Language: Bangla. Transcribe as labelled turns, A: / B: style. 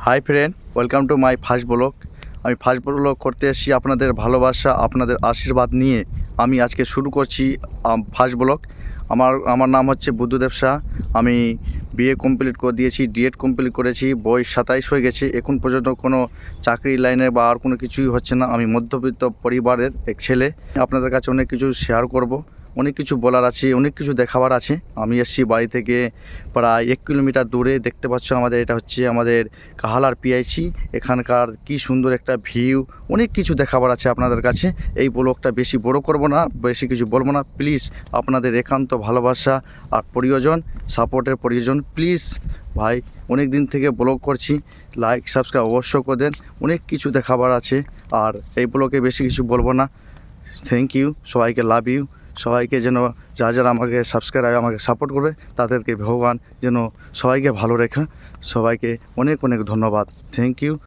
A: Hi friend, welcome to my first blog. আমি ফার্স্ট ব্লগ করতে এসেছি আপনাদের ভালোবাসা, আপনাদের আশীর্বাদ নিয়ে আমি আজকে শুরু করছি ফার্স্ট ব্লগ। আমার নাম হচ্ছে বুদ্ধদেব শাহ। আমি বিএ কমপ্লিট করে দিয়েছি, ডিএড কমপ্লিট করেছি, বয়স 27 হয়ে গেছে। এখন পর্যন্ত কোনো চাকরি লাইনে বা আর কোনো কিছুই হচ্ছে না। আমি মধ্যবিত্ত পরিবারের এক ছেলে। আপনাদের কাছে অনেক কিছু শেয়ার করব, অনেক কিছু বলার আছে, অনেক কিছু দেখাবার আছে। আমি এসেছি বাড়ি থেকে প্রায় 1 কিলোমিটার দূরে। দেখতে পাচ্ছ এটা হচ্ছে আমাদের কাহালার পিআইসি। এখানকার কি সুন্দর একটা ভিউ, অনেক কিছু দেখাবার আছে আপনাদের কাছে। এই ব্লগটা বেশি বড় করব না, বেশি কিছু বলবো না। প্লিজ আপনাদের একান্ত ভালোবাসা আর প্রয়োজন, সাপোর্টের প্রয়োজন। প্লিজ ভাই, অনেক দিন থেকে ব্লগ করছি, লাইক সাবস্ক্রাইব অবশ্য করে দেন। অনেক কিছু দেখাবার আছে, আর এই ব্লগে বেশি কিছু বলবো না। থ্যাংক ইউ, সবাইকে লাভ ইউ। সবাইকে যেন যারা আমাকে সাবস্ক্রাইব আমাকে সাপোর্ট করবে তাদেরকে ভগবান যেন সবাইকে ভালো রেখে। সবাইকে অনেক অনেক ধন্যবাদ। Thank you.